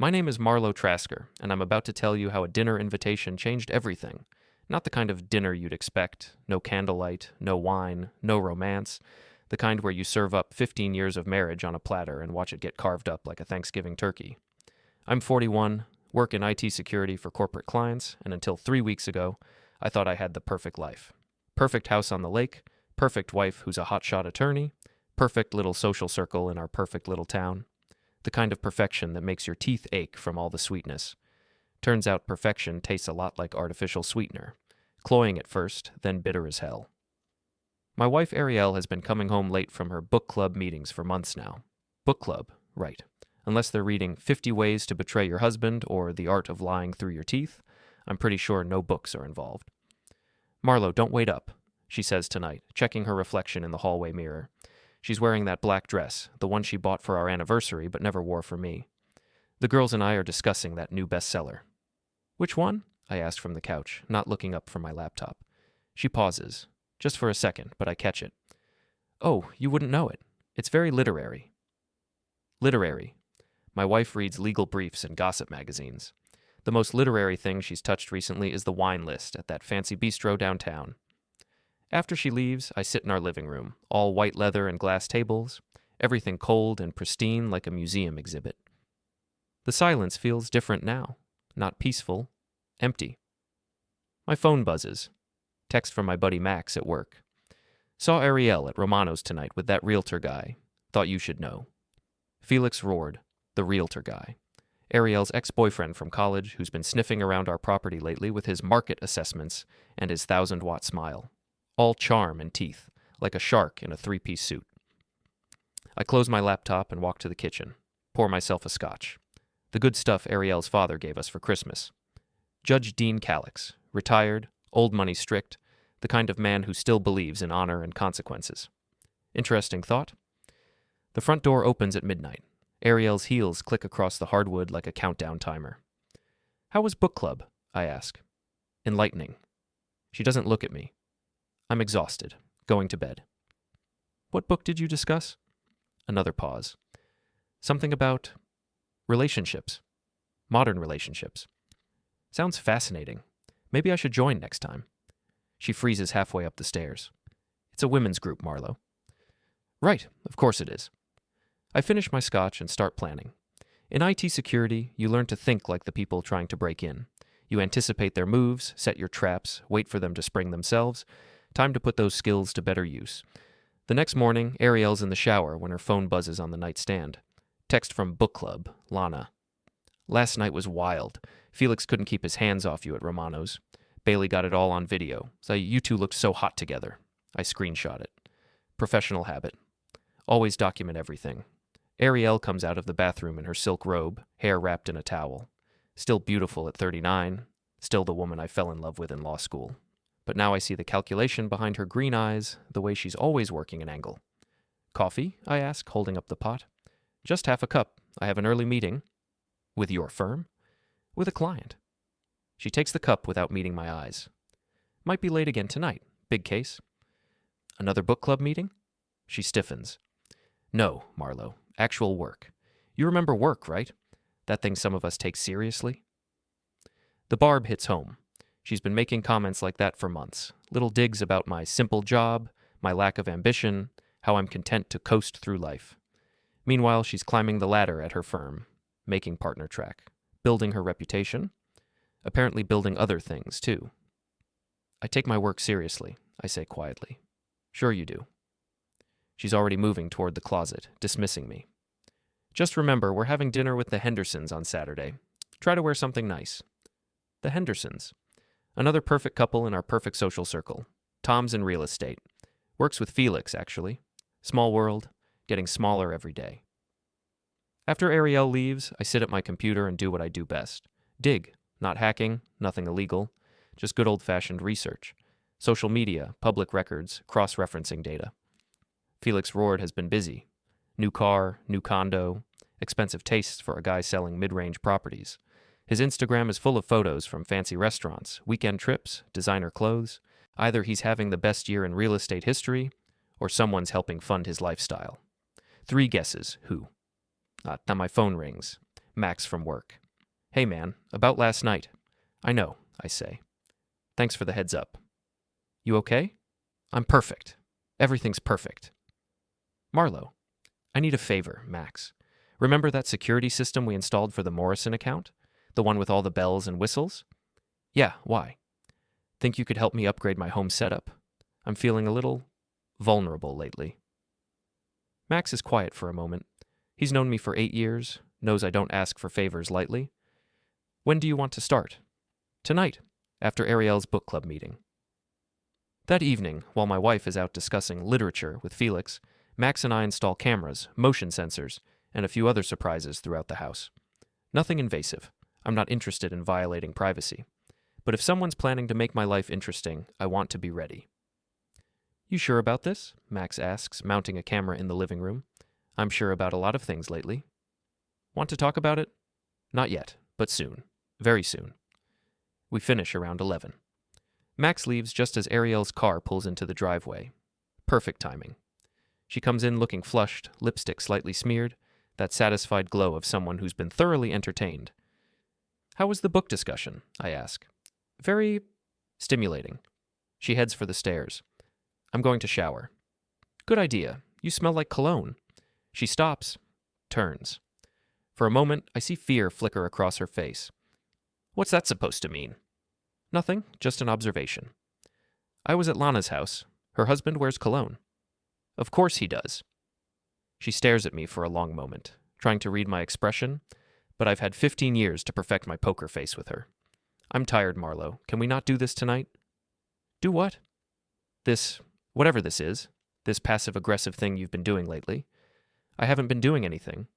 My name is Marlow Trasker, and I'm about to tell you how a dinner invitation changed everything. Not the kind of dinner you'd expect, no candlelight, no wine, no romance, the kind where you serve up 15 years of marriage on a platter and watch it get carved up like a Thanksgiving turkey. I'm 41, work in IT security for corporate clients, and until 3 weeks ago, I thought I had the perfect life. Perfect house on the lake, perfect wife who's a hotshot attorney, perfect little social circle in our perfect little town. The kind of perfection that makes your teeth ache from all the sweetness. Turns out perfection tastes a lot like artificial sweetener. Cloying at first, then bitter as hell. My wife Arielle has been coming home late from her book club meetings for months now. Book club, right. Unless they're reading 50 Ways to Betray Your Husband or The Art of Lying Through Your Teeth, I'm pretty sure no books are involved. Marlow, don't wait up, she says tonight, checking her reflection in the hallway mirror. She's wearing that black dress, the one she bought for our anniversary but never wore for me. The girls and I are discussing that new bestseller. Which one? I asked from the couch, not looking up from my laptop. She pauses, just for a second, but I catch it. Oh, you wouldn't know it. It's very literary. Literary. My wife reads legal briefs and gossip magazines. The most literary thing she's touched recently is the wine list at that fancy bistro downtown. After she leaves, I sit in our living room, all white leather and glass tables, everything cold and pristine like a museum exhibit. The silence feels different now, not peaceful, empty. My phone buzzes. Text from my buddy Max at work. Saw Arielle at Romano's tonight with that realtor guy. Thought you should know. Felix Rourde, the realtor guy. Arielle's ex-boyfriend from college who's been sniffing around our property lately with his market assessments and his 1,000-watt smile. All charm and teeth, like a shark in a 3-piece suit. I close my laptop and walk to the kitchen, pour myself a scotch. The good stuff Arielle's father gave us for Christmas. Judge Dean Calix, retired, old money strict, the kind of man who still believes in honor and consequences. Interesting thought. The front door opens at midnight. Arielle's heels click across the hardwood like a countdown timer. How was book club? I ask. Enlightening. She doesn't look at me. I'm exhausted, going to bed. What book did you discuss? Another pause. Something about relationships. Modern relationships. Sounds fascinating. Maybe I should join next time. She freezes halfway up the stairs. It's a women's group, Marlow. Right, of course it is. I finish my scotch and start planning. In IT security, you learn to think like the people trying to break in. You anticipate their moves, set your traps, wait for them to spring themselves. Time to put those skills to better use. The next morning, Arielle's in the shower when her phone buzzes on the nightstand. Text from book club, Lana. Last night was wild. Felix couldn't keep his hands off you at Romano's. Bailey got it all on video. So you two looked so hot together. I screenshot it. Professional habit. Always document everything. Arielle comes out of the bathroom in her silk robe, hair wrapped in a towel. Still beautiful at 39. Still the woman I fell in love with in law school. But now I see the calculation behind her green eyes, the way she's always working an angle. Coffee? I ask, holding up the pot. Just half a cup. I have an early meeting. With your firm? With a client. She takes the cup without meeting my eyes. Might be late again tonight. Big case. Another book club meeting? She stiffens. No, Marlow. Actual work. You remember work, right? That thing some of us take seriously? The barb hits home. She's been making comments like that for months. Little digs about my simple job, my lack of ambition, how I'm content to coast through life. Meanwhile, she's climbing the ladder at her firm, making partner track, building her reputation, apparently building other things, too. I take my work seriously, I say quietly. Sure you do. She's already moving toward the closet, dismissing me. Just remember, we're having dinner with the Hendersons on Saturday. Try to wear something nice. The Hendersons. Another perfect couple in our perfect social circle. Tom's in real estate. Works with Felix, actually. Small world, getting smaller every day. After Arielle leaves, I sit at my computer and do what I do best. Dig. Not hacking, nothing illegal. Just good old-fashioned research. Social media, public records, cross-referencing data. Felix Rourde has been busy. New car, new condo, expensive tastes for a guy selling mid-range properties. His Instagram is full of photos from fancy restaurants, weekend trips, designer clothes. Either he's having the best year in real estate history, or someone's helping fund his lifestyle. 3 guesses, who? Now my phone rings. Max from work. Hey man, about last night. I know, I say. Thanks for the heads up. You okay? I'm perfect. Everything's perfect. Marlow, I need a favor, Max. Remember that security system we installed for the Morrison account? The one with all the bells and whistles? Yeah, why? Think you could help me upgrade my home setup? I'm feeling a little vulnerable lately. Max is quiet for a moment. He's known me for 8 years, knows I don't ask for favors lightly. When do you want to start? Tonight, after Arielle's book club meeting. That evening, while my wife is out discussing literature with Felix, Max and I install cameras, motion sensors, and a few other surprises throughout the house. Nothing invasive. I'm not interested in violating privacy. But if someone's planning to make my life interesting, I want to be ready. You sure about this? Max asks, mounting a camera in the living room. I'm sure about a lot of things lately. Want to talk about it? Not yet, but soon. Very soon. We finish around 11. Max leaves just as Arielle's car pulls into the driveway. Perfect timing. She comes in looking flushed, lipstick slightly smeared, that satisfied glow of someone who's been thoroughly entertained. How was the book discussion? I ask. Very stimulating. She heads for the stairs. I'm going to shower. Good idea. You smell like cologne. She stops, turns. For a moment, I see fear flicker across her face. What's that supposed to mean? Nothing, just an observation. I was at Lana's house. Her husband wears cologne. Of course he does. She stares at me for a long moment, trying to read my expression, but I've had 15 years to perfect my poker face with her. I'm tired, Marlow. Can we not do this tonight? Do what? This, whatever this is, this passive-aggressive thing you've been doing lately. I haven't been doing anything.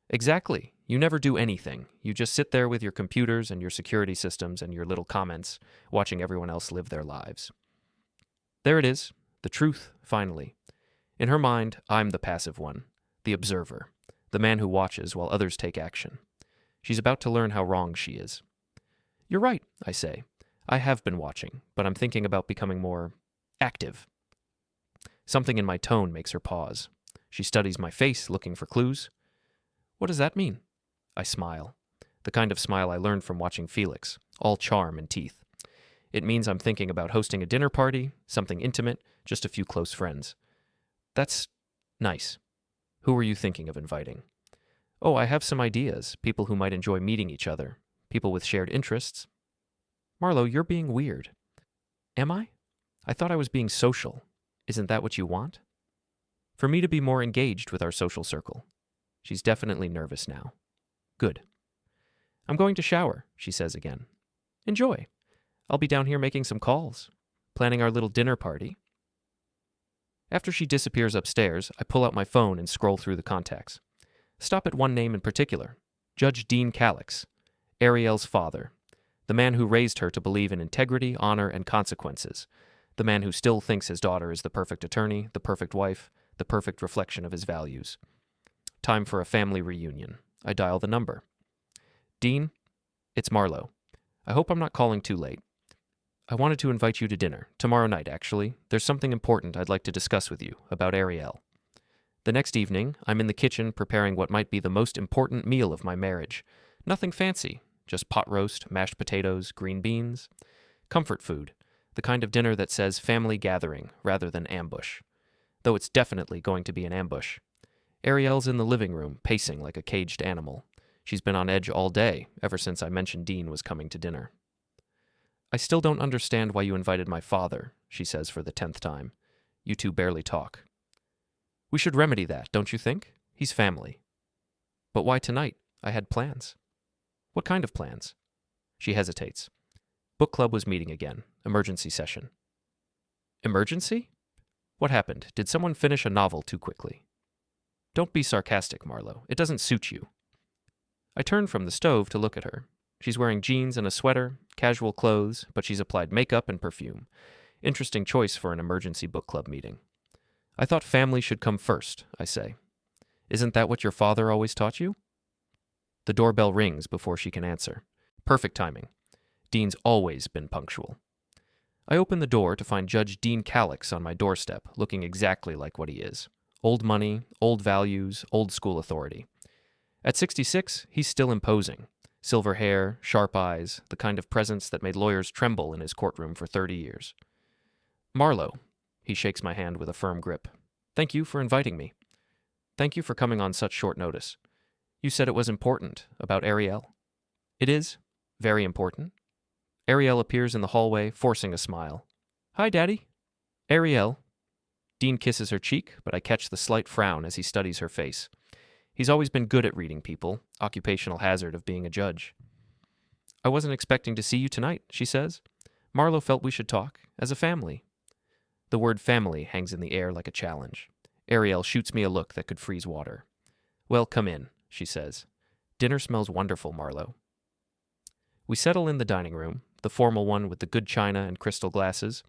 Exactly. You never do anything. You just sit there with your computers and your security systems and your little comments, watching everyone else live their lives. There it is, the truth, finally. In her mind, I'm the passive one, the observer, the man who watches while others take action. She's about to learn how wrong she is. You're right, I say. I have been watching, but I'm thinking about becoming more active. Something in my tone makes her pause. She studies my face, looking for clues. What does that mean? I smile. The kind of smile I learned from watching Felix, all charm and teeth. It means I'm thinking about hosting a dinner party, something intimate, just a few close friends. That's nice. Who are you thinking of inviting? Oh, I have some ideas, people who might enjoy meeting each other, people with shared interests. Marlow, you're being weird. Am I? I thought I was being social. Isn't that what you want? For me to be more engaged with our social circle. She's definitely nervous now. Good. I'm going to shower, she says again. Enjoy. I'll be down here making some calls, planning our little dinner party. After she disappears upstairs, I pull out my phone and scroll through the contacts. Stop at one name in particular, Judge Dean Calix, Arielle's father, the man who raised her to believe in integrity, honor, and consequences, the man who still thinks his daughter is the perfect attorney, the perfect wife, the perfect reflection of his values. Time for a family reunion. I dial the number. Dean, it's Marlow. I hope I'm not calling too late. I wanted to invite you to dinner, tomorrow night actually. There's something important I'd like to discuss with you, about Arielle. The next evening, I'm in the kitchen preparing what might be the most important meal of my marriage. Nothing fancy, just pot roast, mashed potatoes, green beans. Comfort food, the kind of dinner that says family gathering rather than ambush. Though it's definitely going to be an ambush. Arielle's in the living room, pacing like a caged animal. She's been on edge all day, ever since I mentioned Dean was coming to dinner. I still don't understand why you invited my father, she says for the 10th time. You two barely talk. We should remedy that, don't you think? He's family. But why tonight? I had plans. What kind of plans? She hesitates. Book club was meeting again. Emergency session. Emergency? What happened? Did someone finish a novel too quickly? Don't be sarcastic, Marlow. It doesn't suit you. I turn from the stove to look at her. She's wearing jeans and a sweater, casual clothes, but she's applied makeup and perfume. Interesting choice for an emergency book club meeting. I thought family should come first, I say. Isn't that what your father always taught you? The doorbell rings before she can answer. Perfect timing. Dean's always been punctual. I open the door to find Judge Dean Calix on my doorstep, looking exactly like what he is. Old money, old values, old school authority. At 66, he's still imposing. Silver hair, sharp eyes, the kind of presence that made lawyers tremble in his courtroom for 30 years. Marlow, he shakes my hand with a firm grip. Thank you for inviting me. Thank you for coming on such short notice. You said it was important, about Arielle. It is. Very important. Arielle appears in the hallway, forcing a smile. Hi, Daddy. Arielle. Dean kisses her cheek, but I catch the slight frown as he studies her face. He's always been good at reading people, occupational hazard of being a judge. I wasn't expecting to see you tonight, she says. Marlow felt we should talk, as a family. The word family hangs in the air like a challenge. Arielle shoots me a look that could freeze water. Well, come in, she says. Dinner smells wonderful, Marlow. We settle in the dining room, the formal one with the good china and crystal glasses.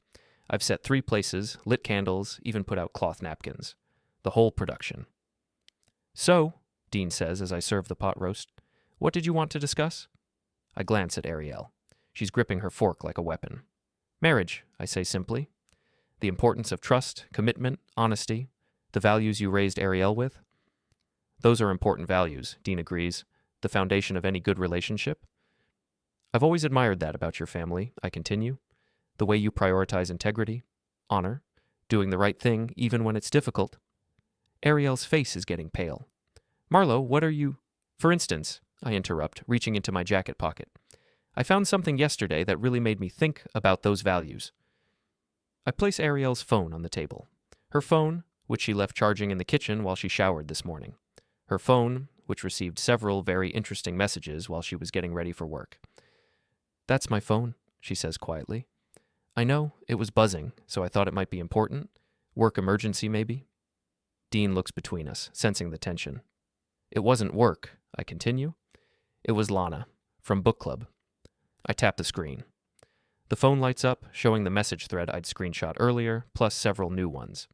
I've set 3 places, lit candles, even put out cloth napkins. The whole production. So, Dean says as I serve the pot roast, what did you want to discuss? I glance at Arielle. She's gripping her fork like a weapon. Marriage, I say simply. The importance of trust, commitment, honesty, the values you raised Arielle with. Those are important values, Dean agrees, the foundation of any good relationship. I've always admired that about your family, I continue. The way you prioritize integrity, honor, doing the right thing even when it's difficult. Arielle's face is getting pale. Marlow, what are you... For instance, I interrupt, reaching into my jacket pocket. I found something yesterday that really made me think about those values. I place Arielle's phone on the table. Her phone, which she left charging in the kitchen while she showered this morning. Her phone, which received several very interesting messages while she was getting ready for work. That's my phone, she says quietly. I know, it was buzzing, so I thought it might be important. Work emergency, maybe? Dean looks between us, sensing the tension. It wasn't work, I continue. It was Lana, from book club. I tap the screen. The phone lights up, showing the message thread I'd screenshot earlier, plus several new ones.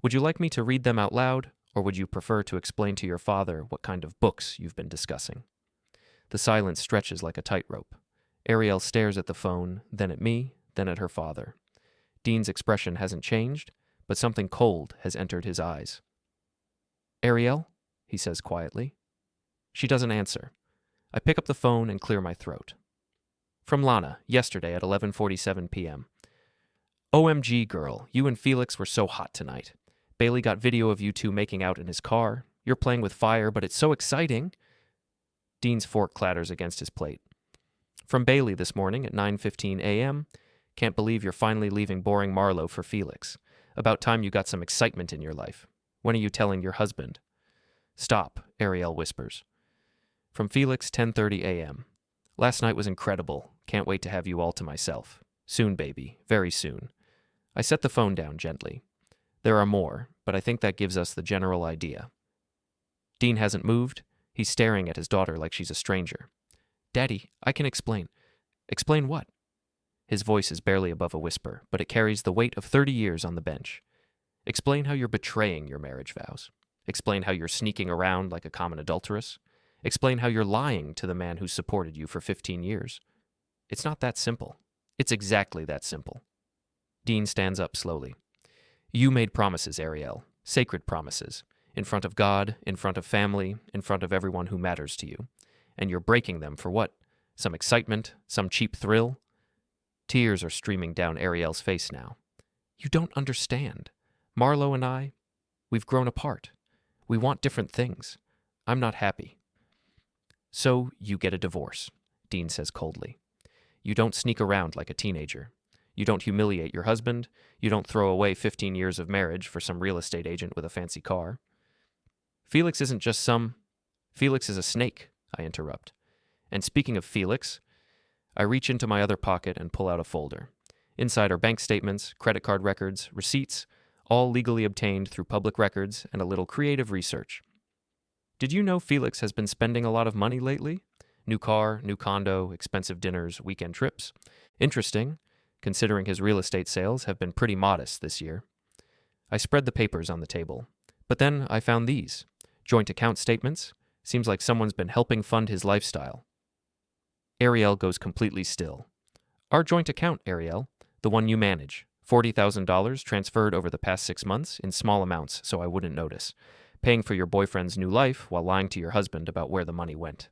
Would you like me to read them out loud, or would you prefer to explain to your father what kind of books you've been discussing? The silence stretches like a tightrope. Arielle stares at the phone, then at me, then at her father. Dean's expression hasn't changed, but something cold has entered his eyes. Arielle? He says quietly. She doesn't answer. I pick up the phone and clear my throat. From Lana, yesterday at 11:47 p.m. OMG, girl, you and Felix were so hot tonight. Bailey got video of you two making out in his car. You're playing with fire, but it's so exciting. Dean's fork clatters against his plate. From Bailey this morning at 9:15 a.m. Can't believe you're finally leaving boring Marlow for Felix. About time you got some excitement in your life. When are you telling your husband? Stop, Arielle whispers. From Felix, 10:30 a.m. Last night was incredible. Can't wait to have you all to myself. Soon, baby. Very soon. I set the phone down gently. There are more, but I think that gives us the general idea. Dean hasn't moved. He's staring at his daughter like she's a stranger. Daddy, I can explain. Explain what? His voice is barely above a whisper, but it carries the weight of 30 years on the bench. Explain how you're betraying your marriage vows. Explain how you're sneaking around like a common adulteress. Explain how you're lying to the man who supported you for 15 years. It's not that simple. It's exactly that simple. Dean stands up slowly. You made promises, Arielle. Sacred promises. In front of God, in front of family, in front of everyone who matters to you. And you're breaking them for what? Some excitement? Some cheap thrill? Tears are streaming down Arielle's face now. You don't understand. Marlow and I, we've grown apart. We want different things. I'm not happy. So you get a divorce, Dean says coldly. You don't sneak around like a teenager. You don't humiliate your husband. You don't throw away 15 years of marriage for some real estate agent with a fancy car. Felix isn't just some... Felix is a snake, I interrupt. And speaking of Felix, I reach into my other pocket and pull out a folder. Inside are bank statements, credit card records, receipts, all legally obtained through public records and a little creative research. Did you know Felix has been spending a lot of money lately? New car, new condo, expensive dinners, weekend trips. Interesting, considering his real estate sales have been pretty modest this year. I spread the papers on the table. But then I found these. Joint account statements. Seems like someone's been helping fund his lifestyle. Arielle goes completely still. Our joint account, Arielle, the one you manage. $40,000 transferred over the past 6 months in small amounts so I wouldn't notice. paying for your boyfriend's new life while lying to your husband about where the money went.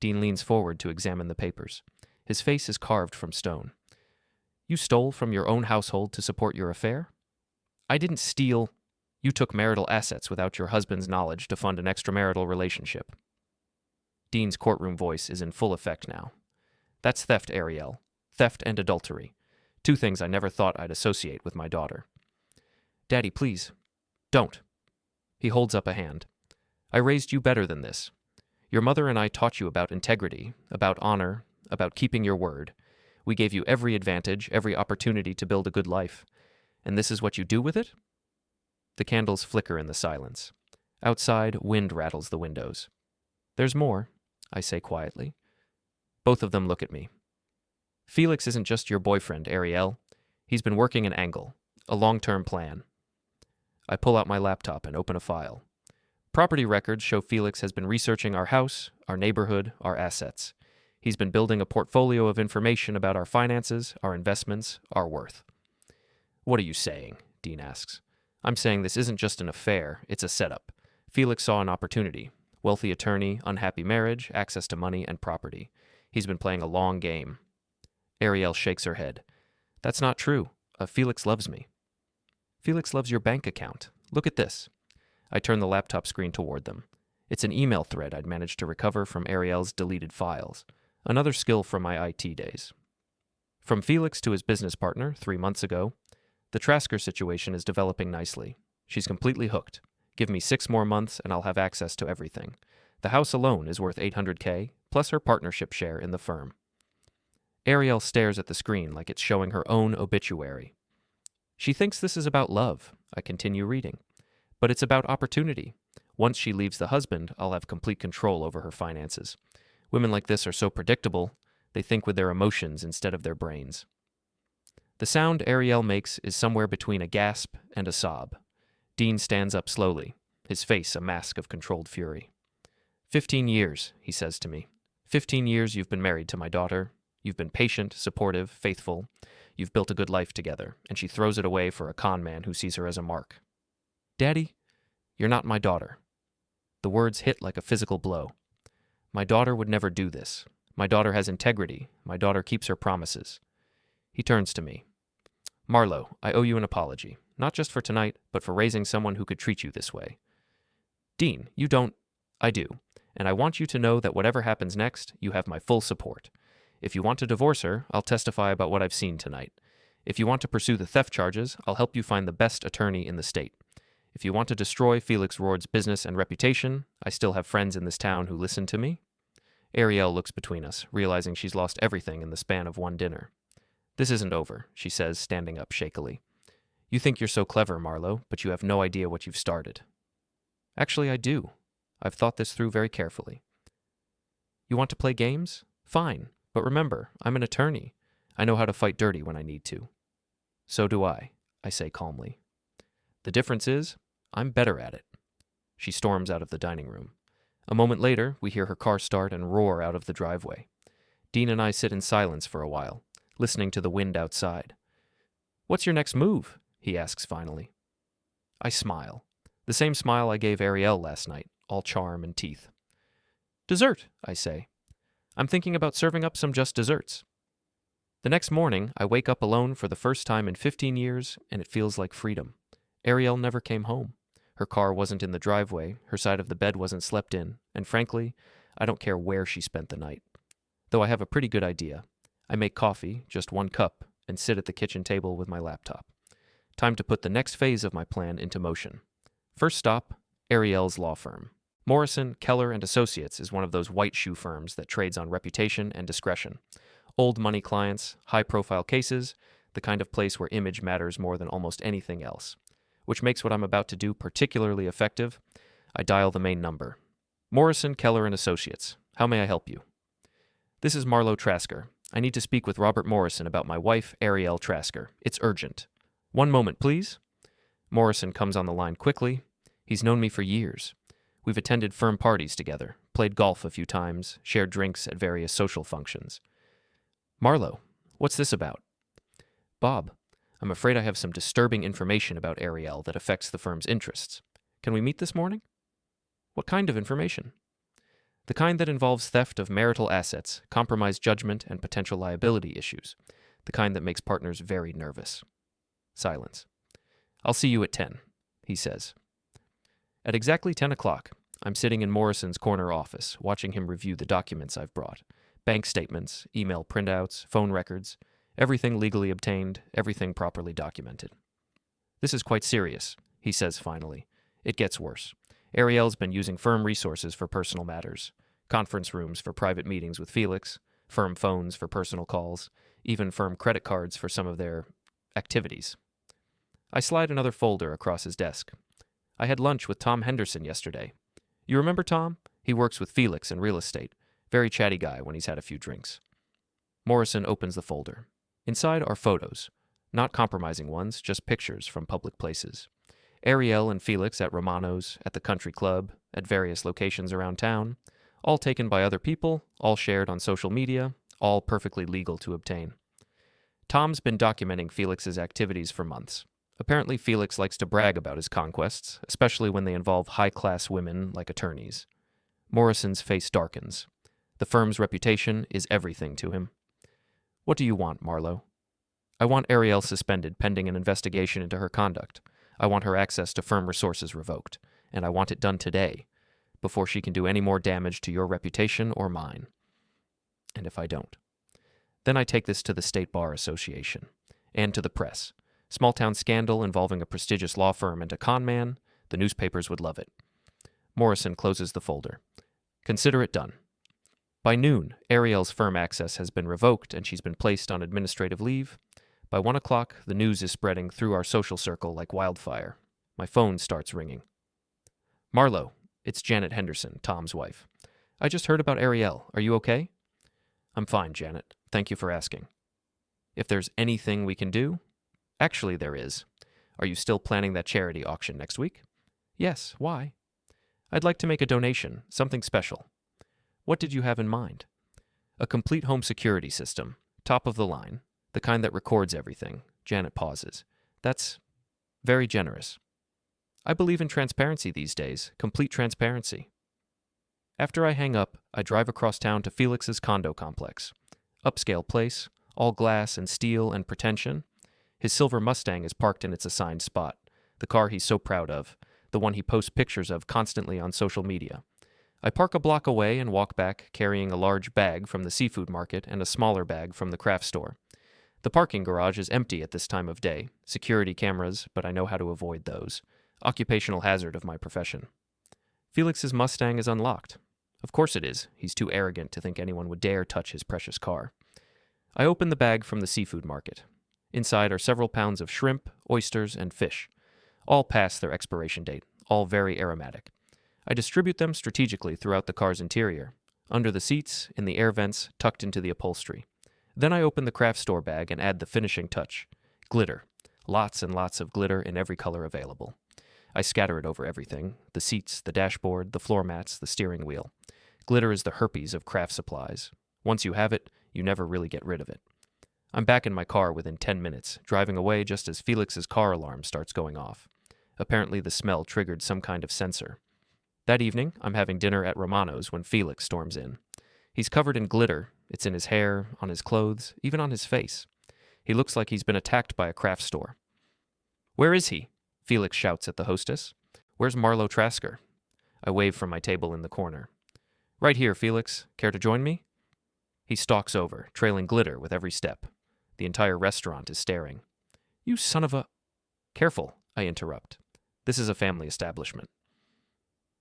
Dean leans forward to examine the papers. His face is carved from stone. You stole from your own household to support your affair? I didn't steal. You took marital assets without your husband's knowledge to fund an extramarital relationship. Dean's courtroom voice is in full effect now. That's theft, Arielle. Theft and adultery. Two things I never thought I'd associate with my daughter. Daddy, please. Don't. He holds up a hand. I raised you better than this. Your mother and I taught you about integrity, about honor, about keeping your word. We gave you every advantage, every opportunity to build a good life. And this is what you do with it? The candles flicker in the silence. Outside, wind rattles the windows. There's more, I say quietly. Both of them look at me. Felix isn't just your boyfriend, Arielle. He's been working an angle, a long-term plan. I pull out my laptop and open a file. Property records show Felix has been researching our house, our neighborhood, our assets. He's been building a portfolio of information about our finances, our investments, our worth. What are you saying? Dean asks. I'm saying this isn't just an affair, it's a setup. Felix saw an opportunity. Wealthy attorney, unhappy marriage, access to money and property. He's been playing a long game. Arielle shakes her head. That's not true. Felix loves me. Felix loves your bank account. Look at this. I turn the laptop screen toward them. It's an email thread I'd managed to recover from Arielle's deleted files. Another skill from my IT days. From Felix to his business partner 3 months ago, the Trasker situation is developing nicely. She's completely hooked. Give me 6 more months and I'll have access to everything. The house alone is worth $800K, plus her partnership share in the firm. Arielle stares at the screen like it's showing her own obituary. She thinks this is about love. I continue reading. But it's about opportunity. Once she leaves the husband, I'll have complete control over her finances. Women like this are so predictable, they think with their emotions instead of their brains. The sound Arielle makes is somewhere between a gasp and a sob. Dean stands up slowly, his face a mask of controlled fury. 15 years, he says to me. 15 years you've been married to my daughter. You've been patient, supportive, faithful. You've built a good life together, and she throws it away for a con man who sees her as a mark. Daddy, you're not my daughter. The words hit like a physical blow. My daughter would never do this. My daughter has integrity. My daughter keeps her promises. He turns to me. Marlow, I owe you an apology, not just for tonight, but for raising someone who could treat you this way. Dean, you don't... I do, and I want you to know that whatever happens next, you have my full support. If you want to divorce her, I'll testify about what I've seen tonight. If you want to pursue the theft charges, I'll help you find the best attorney in the state. If you want to destroy Felix Rourde's business and reputation, I still have friends in this town who listen to me. Arielle looks between us, realizing she's lost everything in the span of one dinner. This isn't over, she says, standing up shakily. You think you're so clever, Marlow, but you have no idea what you've started. Actually, I do. I've thought this through very carefully. You want to play games? Fine, but remember, I'm an attorney. I know how to fight dirty when I need to. So do I say calmly. The difference is, I'm better at it. She storms out of the dining room. A moment later, we hear her car start and roar out of the driveway. Dean and I sit in silence for a while, listening to the wind outside. What's your next move? He asks finally. I smile. The same smile I gave Arielle last night, all charm and teeth. Dessert, I say. I'm thinking about serving up some just desserts. The next morning, I wake up alone for the first time in 15 years, and it feels like freedom. Arielle never came home. Her car wasn't in the driveway, her side of the bed wasn't slept in, and frankly, I don't care where she spent the night. Though I have a pretty good idea. I make coffee, just 1 cup, and sit at the kitchen table with my laptop. Time to put the next phase of my plan into motion. First stop, Arielle's law firm. Morrison, Keller & Associates is one of those white shoe firms that trades on reputation and discretion. Old money clients, high-profile cases, the kind of place where image matters more than almost anything else. Which makes what I'm about to do particularly effective. I dial the main number. Morrison, Keller & Associates. How may I help you? This is Marlow Trasker. I need to speak with Robert Morrison about my wife, Arielle Trasker. It's urgent. 1 moment, please. Morrison comes on the line quickly. He's known me for years. We've attended firm parties together, played golf a few times, shared drinks at various social functions. Marlow, what's this about? Bob, I'm afraid I have some disturbing information about Arielle that affects the firm's interests. Can we meet this morning? What kind of information? The kind that involves theft of marital assets, compromised judgment, and potential liability issues. The kind that makes partners very nervous. Silence. I'll see you at 10, he says. At exactly 10 o'clock, I'm sitting in Morrison's corner office, watching him review the documents I've brought. Bank statements, email printouts, phone records, everything legally obtained, everything properly documented. This is quite serious, he says finally. It gets worse. Arielle's been using firm resources for personal matters, conference rooms for private meetings with Felix, firm phones for personal calls, even firm credit cards for some of their activities. I slide another folder across his desk. I had lunch with Tom Henderson yesterday. You remember Tom? He works with Felix in real estate. Very chatty guy when he's had a few drinks. Morrison opens the folder. Inside are photos. Not compromising ones, just pictures from public places. Arielle and Felix at Romano's, at the country club, at various locations around town. All taken by other people, all shared on social media, all perfectly legal to obtain. Tom's been documenting Felix's activities for months. Apparently Felix likes to brag about his conquests, especially when they involve high-class women like attorneys. Morrison's face darkens. The firm's reputation is everything to him. What do you want, Marlow? I want Arielle suspended pending an investigation into her conduct. I want her access to firm resources revoked, and I want it done today, before she can do any more damage to your reputation or mine. And if I don't? Then I take this to the State Bar Association, and to the press. Small-town scandal involving a prestigious law firm and a con man, the newspapers would love it. Morrison closes the folder. Consider it done. By noon, Arielle's firm access has been revoked and she's been placed on administrative leave. By 1 o'clock, the news is spreading through our social circle like wildfire. My phone starts ringing. Marlow, it's Janet Henderson, Tom's wife. I just heard about Arielle. Are you okay? I'm fine, Janet. Thank you for asking. If there's anything we can do? Actually, there is. Are you still planning that charity auction next week? Yes, why? I'd like to make a donation, something special. What did you have in mind? A complete home security system, top of the line, the kind that records everything. Janet pauses. That's very generous. I believe in transparency these days, complete transparency. After I hang up, I drive across town to Felix's condo complex. Upscale place, all glass and steel and pretension. His silver Mustang is parked in its assigned spot, the car he's so proud of, the one he posts pictures of constantly on social media. I park a block away and walk back, carrying a large bag from the seafood market and a smaller bag from the craft store. The parking garage is empty at this time of day. Security cameras, but I know how to avoid those. Occupational hazard of my profession. Felix's Mustang is unlocked. Of course it is. He's too arrogant to think anyone would dare touch his precious car. I open the bag from the seafood market. Inside are several pounds of shrimp, oysters, and fish. All past their expiration date, all very aromatic. I distribute them strategically throughout the car's interior, under the seats, in the air vents, tucked into the upholstery. Then I open the craft store bag and add the finishing touch. Glitter. Lots and lots of glitter in every color available. I scatter it over everything, the seats, the dashboard, the floor mats, the steering wheel. Glitter is the herpes of craft supplies. Once you have it, you never really get rid of it. I'm back in my car within 10 minutes, driving away just as Felix's car alarm starts going off. Apparently the smell triggered some kind of sensor. That evening, I'm having dinner at Romano's when Felix storms in. He's covered in glitter. It's in his hair, on his clothes, even on his face. He looks like he's been attacked by a craft store. Where is he? Felix shouts at the hostess. Where's Marlow Trasker? I wave from my table in the corner. Right here, Felix. Care to join me? He stalks over, trailing glitter with every step. The entire restaurant is staring. You son of a... Careful, I interrupt. This is a family establishment.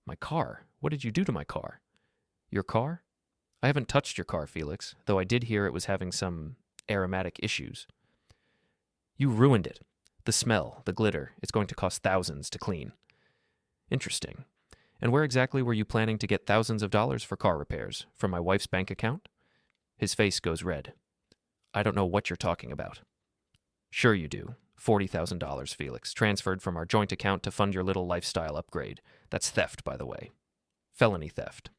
My car? What did you do to my car? Your car? I haven't touched your car, Felix, though I did hear it was having some aromatic issues. You ruined it. The smell, the glitter, it's going to cost thousands to clean. Interesting. And where exactly were you planning to get thousands of dollars for car repairs? From my wife's bank account? His face goes red. I don't know what you're talking about. Sure you do. $40,000, Felix, transferred from our joint account to fund your little lifestyle upgrade. That's theft, by the way. Felony theft.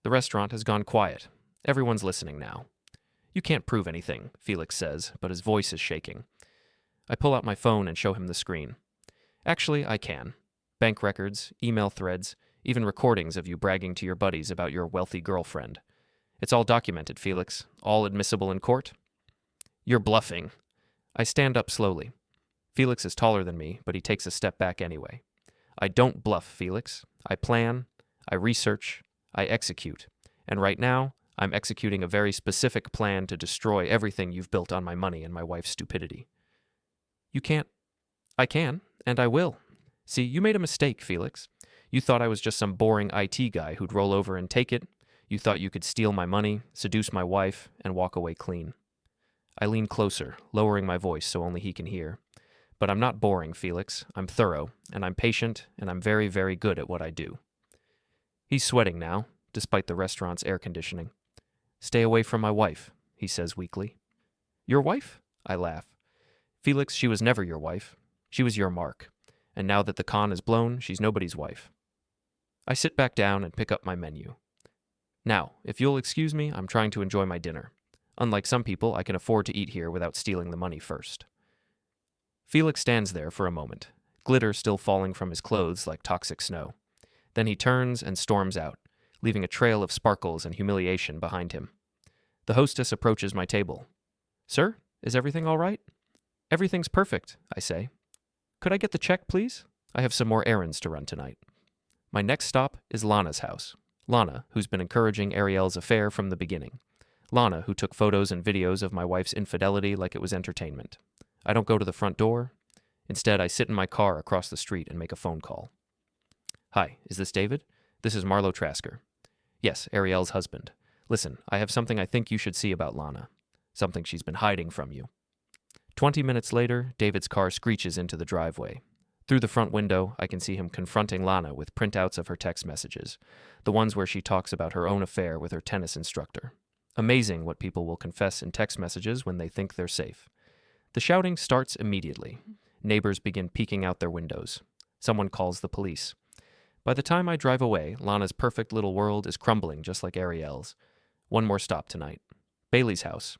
The restaurant has gone quiet. Everyone's listening now. You can't prove anything, Felix says, but his voice is shaking. I pull out my phone and show him the screen. Actually, I can. Bank records, email threads, even recordings of you bragging to your buddies about your wealthy girlfriend. It's all documented, Felix. All admissible in court. You're bluffing. I stand up slowly. Felix is taller than me, but he takes a step back anyway. I don't bluff, Felix. I plan, I research, I execute. And right now, I'm executing a very specific plan to destroy everything you've built on my money and my wife's stupidity. You can't. I can, and I will. See, you made a mistake, Felix. You thought I was just some boring IT guy who'd roll over and take it. You thought you could steal my money, seduce my wife, and walk away clean. I lean closer, lowering my voice so only he can hear. But I'm not boring, Felix. I'm thorough, and I'm patient, and I'm very, very good at what I do. He's sweating now, despite the restaurant's air conditioning. Stay away from my wife, he says weakly. Your wife? I laugh. Felix, she was never your wife. She was your mark. And now that the con is blown, she's nobody's wife. I sit back down and pick up my menu. Now, if you'll excuse me, I'm trying to enjoy my dinner. Unlike some people, I can afford to eat here without stealing the money first. Felix stands there for a moment, glitter still falling from his clothes like toxic snow. Then he turns and storms out, leaving a trail of sparkles and humiliation behind him. The hostess approaches my table. Sir, is everything all right? Everything's perfect, I say. Could I get the check, please? I have some more errands to run tonight. My next stop is Lana's house. Lana, who's been encouraging Arielle's affair from the beginning. Lana, who took photos and videos of my wife's infidelity like it was entertainment. I don't go to the front door. Instead, I sit in my car across the street and make a phone call. Hi, is this David? This is Marlow Trasker. Yes, Arielle's husband. Listen, I have something I think you should see about Lana. Something she's been hiding from you. 20 minutes later, David's car screeches into the driveway. Through the front window, I can see him confronting Lana with printouts of her text messages, the ones where she talks about her own affair with her tennis instructor. Amazing what people will confess in text messages when they think they're safe. The shouting starts immediately. Neighbors begin peeking out their windows. Someone calls the police. By the time I drive away, Lana's perfect little world is crumbling just like Arielle's. One more stop tonight. Bailey's house.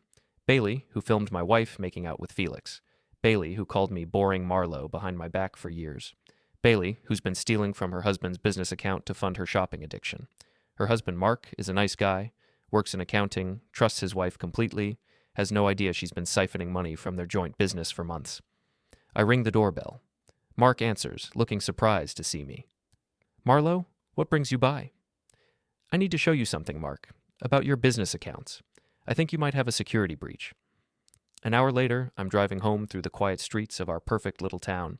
Bailey, who filmed my wife making out with Felix. Bailey, who called me boring Marlow behind my back for years. Bailey, who's been stealing from her husband's business account to fund her shopping addiction. Her husband, Mark, is a nice guy, works in accounting, trusts his wife completely, has no idea she's been siphoning money from their joint business for months. I ring the doorbell. Mark answers, looking surprised to see me. Marlow, what brings you by? I need to show you something, Mark, about your business accounts. I think you might have a security breach. An hour later, I'm driving home through the quiet streets of our perfect little town.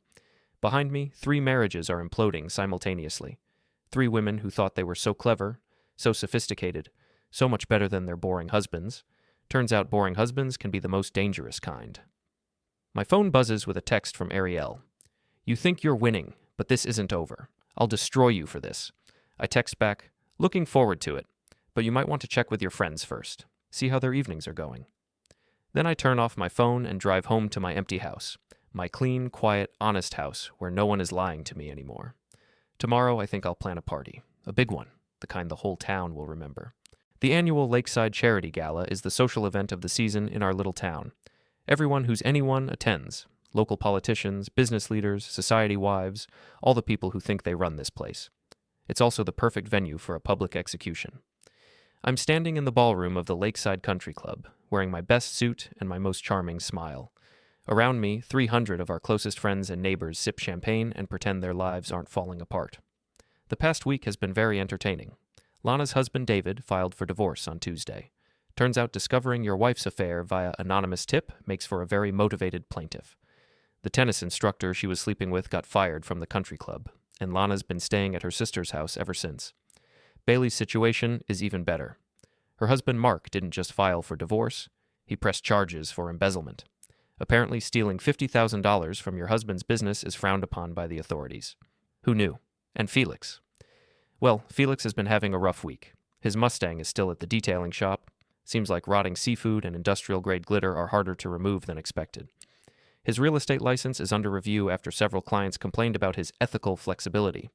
Behind me, 3 marriages are imploding simultaneously. 3 women who thought they were so clever, so sophisticated, so much better than their boring husbands. Turns out boring husbands can be the most dangerous kind. My phone buzzes with a text from Arielle. You think you're winning, but this isn't over. I'll destroy you for this. I text back, looking forward to it, but you might want to check with your friends first. See how their evenings are going. Then I turn off my phone and drive home to my empty house. My clean, quiet, honest house where no one is lying to me anymore. Tomorrow I think I'll plan a party. A big one, the kind the whole town will remember. The annual Lakeside Charity Gala is the social event of the season in our little town. Everyone who's anyone attends. Local politicians, business leaders, society wives, all the people who think they run this place. It's also the perfect venue for a public execution. I'm standing in the ballroom of the Lakeside Country Club, wearing my best suit and my most charming smile. Around me, 300 of our closest friends and neighbors sip champagne and pretend their lives aren't falling apart. The past week has been very entertaining. Lana's husband David filed for divorce on Tuesday. Turns out discovering your wife's affair via anonymous tip makes for a very motivated plaintiff. The tennis instructor she was sleeping with got fired from the country club, and Lana's been staying at her sister's house ever since. Bailey's situation is even better. Her husband Mark didn't just file for divorce, he pressed charges for embezzlement. Apparently stealing $50,000 from your husband's business is frowned upon by the authorities. Who knew? And Felix. Well, Felix has been having a rough week. His Mustang is still at the detailing shop. Seems like rotting seafood and industrial-grade glitter are harder to remove than expected. His real estate license is under review after several clients complained about his ethical flexibility.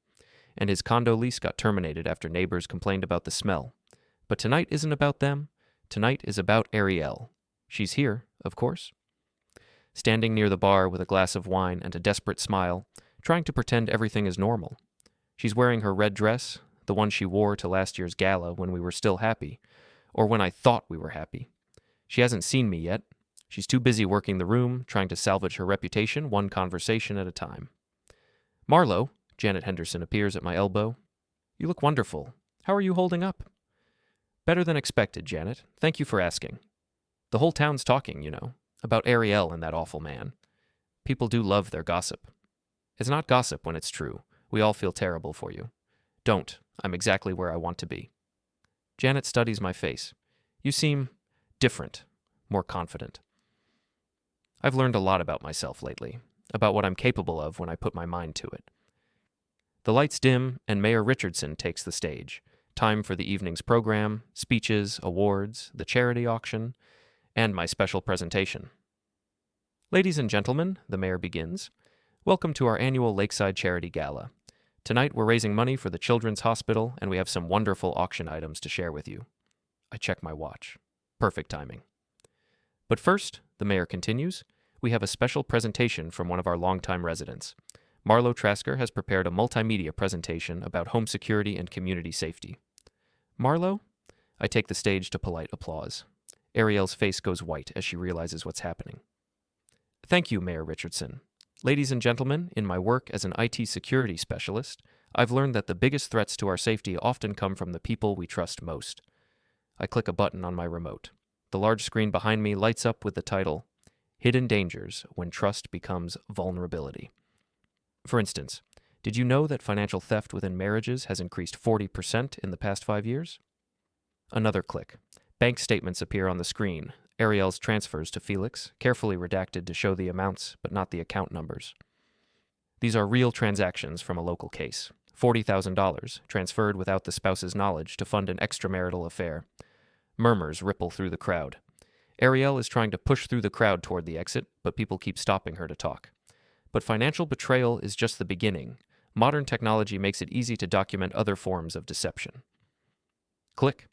And his condo lease got terminated after neighbors complained about the smell. But tonight isn't about them. Tonight is about Arielle. She's here, of course. Standing near the bar with a glass of wine and a desperate smile, trying to pretend everything is normal. She's wearing her red dress, the one she wore to last year's gala when we were still happy, or when I thought we were happy. She hasn't seen me yet. She's too busy working the room, trying to salvage her reputation one conversation at a time. Marlow, Janet Henderson appears at my elbow. You look wonderful. How are you holding up? Better than expected, Janet. Thank you for asking. The whole town's talking, about Arielle and that awful man. People do love their gossip. It's not gossip when it's true. We all feel terrible for you. Don't. I'm exactly where I want to be. Janet studies my face. You seem different, more confident. I've learned a lot about myself lately, about what I'm capable of when I put my mind to it. The lights dim, and Mayor Richardson takes the stage. Time for the evening's program, speeches, awards, the charity auction, and my special presentation. Ladies and gentlemen, the mayor begins. Welcome to our annual Lakeside Charity Gala. Tonight we're raising money for the Children's Hospital, and we have some wonderful auction items to share with you. I check my watch. Perfect timing. But first, the mayor continues, we have a special presentation from one of our longtime residents. Marlow Trasker has prepared a multimedia presentation about home security and community safety. Marlow? I take the stage to polite applause. Arielle's face goes white as she realizes what's happening. Thank you, Mayor Richardson. Ladies and gentlemen, in my work as an IT security specialist, I've learned that the biggest threats to our safety often come from the people we trust most. I click a button on my remote. The large screen behind me lights up with the title, Hidden Dangers When Trust Becomes Vulnerability. For instance, did you know that financial theft within marriages has increased 40% in the past 5 years? Another click. Bank statements appear on the screen. Arielle's transfers to Felix, carefully redacted to show the amounts but not the account numbers. These are real transactions from a local case. $40,000 transferred without the spouse's knowledge to fund an extramarital affair. Murmurs ripple through the crowd. Arielle is trying to push through the crowd toward the exit, but people keep stopping her to talk. But financial betrayal is just the beginning. Modern technology makes it easy to document other forms of deception. Click.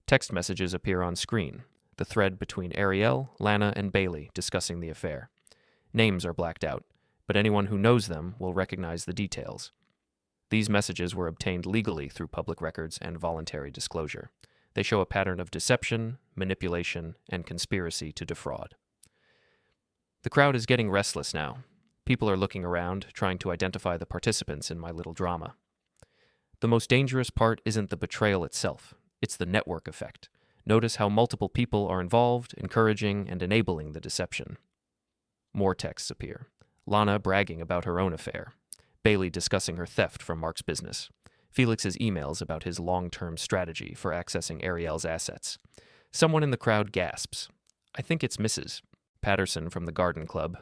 Text messages appear on screen. The thread between Arielle, Lana, and Bailey discussing the affair. Names are blacked out, but anyone who knows them will recognize the details. These messages were obtained legally through public records and voluntary disclosure. They show a pattern of deception, manipulation, and conspiracy to defraud. The crowd is getting restless now. People are looking around, trying to identify the participants in my little drama. The most dangerous part isn't the betrayal itself, it's the network effect. Notice how multiple people are involved, encouraging and enabling the deception. More texts appear. Lana bragging about her own affair. Bailey discussing her theft from Mark's business. Felix's emails about his long-term strategy for accessing Arielle's assets. Someone in the crowd gasps. I think it's Mrs. Patterson from the garden club.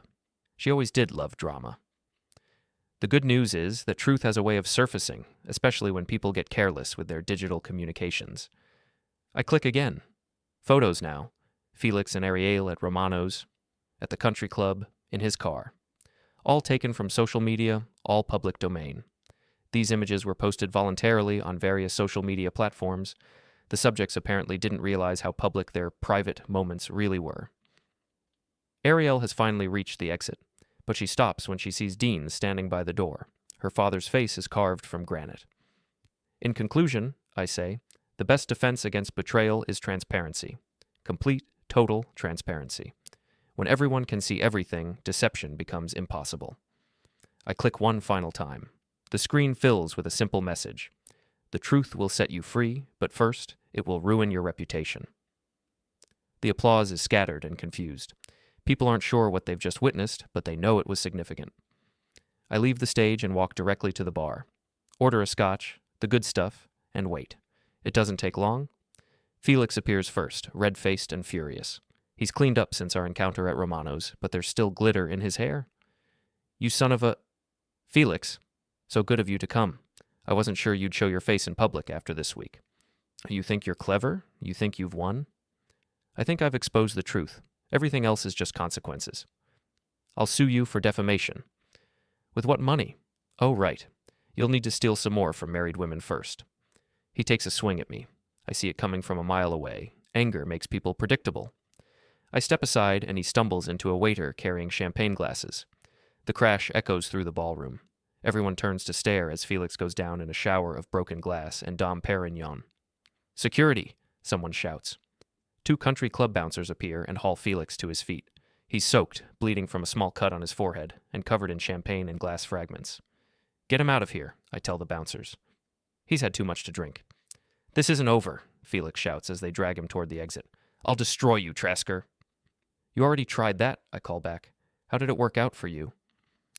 She always did love drama. The good news is that truth has a way of surfacing, especially when people get careless with their digital communications. I click again. Photos now. Felix and Arielle at Romano's, at the country club, in his car. All taken from social media, all public domain. These images were posted voluntarily on various social media platforms. The subjects apparently didn't realize how public their private moments really were. Arielle has finally reached the exit, but she stops when she sees Dean standing by the door. Her father's face is carved from granite. In conclusion, I say, the best defense against betrayal is transparency. Complete, total transparency. When everyone can see everything, deception becomes impossible. I click one final time. The screen fills with a simple message. The truth will set you free, but first, it will ruin your reputation. The applause is scattered and confused. People aren't sure what they've just witnessed, but they know it was significant. I leave the stage and walk directly to the bar. Order a scotch, the good stuff, and wait. It doesn't take long. Felix appears first, red-faced and furious. He's cleaned up since our encounter at Romano's, but there's still glitter in his hair. You son of a... Felix, so good of you to come. I wasn't sure you'd show your face in public after this week. You think you're clever? You think you've won? I think I've exposed the truth. Everything else is just consequences. I'll sue you for defamation. With what money? Oh, right. You'll need to steal some more from Married Women First. He takes a swing at me. I see it coming from a mile away. Anger makes people predictable. I step aside, and he stumbles into a waiter carrying champagne glasses. The crash echoes through the ballroom. Everyone turns to stare as Felix goes down in a shower of broken glass and Dom Perignon. "Security!" someone shouts. 2 country club bouncers appear and haul Felix to his feet. He's soaked, bleeding from a small cut on his forehead, and covered in champagne and glass fragments. "Get him out of here," I tell the bouncers. "He's had too much to drink." "This isn't over," Felix shouts as they drag him toward the exit. "I'll destroy you, Trasker." "You already tried that," I call back. "How did it work out for you?"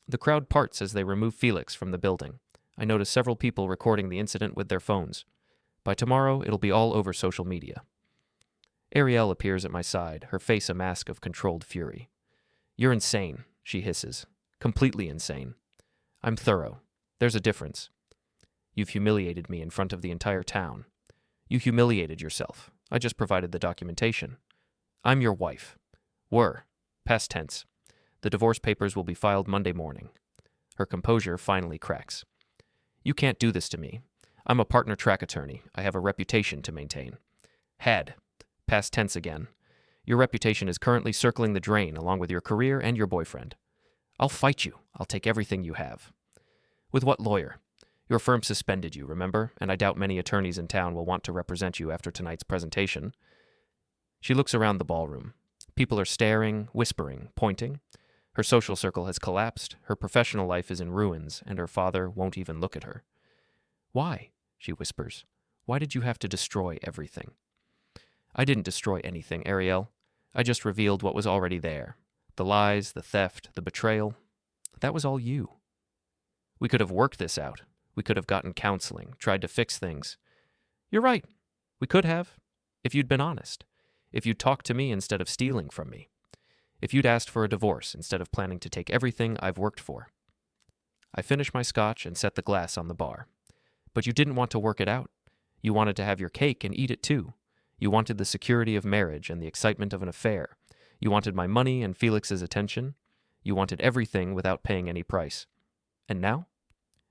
The crowd parts as they remove Felix from the building. I notice several people recording the incident with their phones. By tomorrow, it'll be all over social media. Arielle appears at my side, her face a mask of controlled fury. "You're insane," she hisses. "Completely insane." "I'm thorough. There's a difference. You've humiliated me in front of the entire town. You humiliated yourself. I just provided the documentation. I'm your wife. Were. Past tense. The divorce papers will be filed Monday morning." Her composure finally cracks. "You can't do this to me. I'm a partner track attorney. I have a reputation to maintain." "Had. Past tense again. Your reputation is currently circling the drain along with your career and your boyfriend. I'll fight you. I'll take everything you have." "With what lawyer? Your firm suspended you, remember? And I doubt many attorneys in town will want to represent you after tonight's presentation." She looks around the ballroom. People are staring, whispering, pointing. Her social circle has collapsed, her professional life is in ruins, and her father won't even look at her. "Why?" she whispers. "Why did you have to destroy everything?" "I didn't destroy anything, Arielle. I just revealed what was already there. The lies, the theft, the betrayal. That was all you. We could have worked this out. We could have gotten counseling, tried to fix things." "You're right. We could have. If you'd been honest. If you'd talked to me instead of stealing from me. If you'd asked for a divorce instead of planning to take everything I've worked for." I finish my scotch and set the glass on the bar. "But you didn't want to work it out. You wanted to have your cake and eat it too. You wanted the security of marriage and the excitement of an affair. You wanted my money and Felix's attention. You wanted everything without paying any price. And now?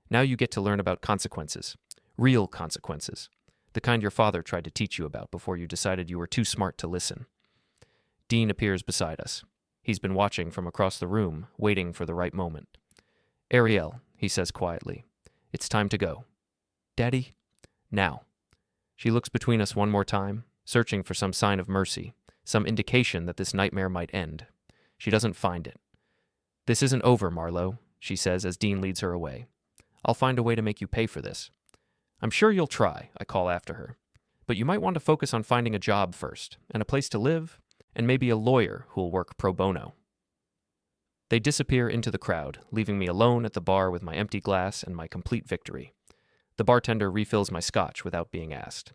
Now you get to learn about consequences. Real consequences. The kind your father tried to teach you about before you decided you were too smart to listen." Dean appears beside us. He's been watching from across the room, waiting for the right moment. "Arielle," he says quietly, "it's time to go." "Daddy?" "Now." She looks between us one more time, searching for some sign of mercy, some indication that this nightmare might end. She doesn't find it. "This isn't over, Marlow," she says as Dean leads her away. "I'll find a way to make you pay for this." "I'm sure you'll try," I call after her. "But you might want to focus on finding a job first, and a place to live, and maybe a lawyer who'll work pro bono." They disappear into the crowd, leaving me alone at the bar with my empty glass and my complete victory. The bartender refills my scotch without being asked.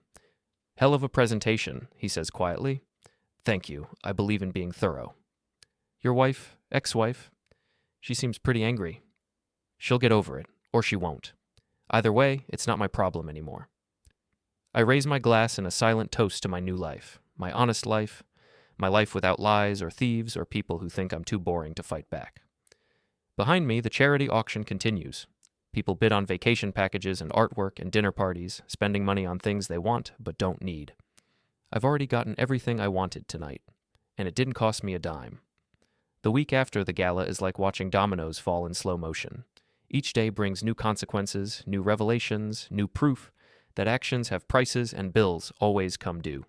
"Hell of a presentation," he says quietly. "Thank you. I believe in being thorough." "Your wife, ex-wife, she seems pretty angry." "She'll get over it, or she won't. Either way, it's not my problem anymore." I raise my glass in a silent toast to my new life, my honest life, my life without lies or thieves or people who think I'm too boring to fight back. Behind me, the charity auction continues. People bid on vacation packages and artwork and dinner parties, spending money on things they want but don't need. I've already gotten everything I wanted tonight, and it didn't cost me a dime. The week after the gala is like watching dominoes fall in slow motion. Each day brings new consequences, new revelations, new proof that actions have prices and bills always come due.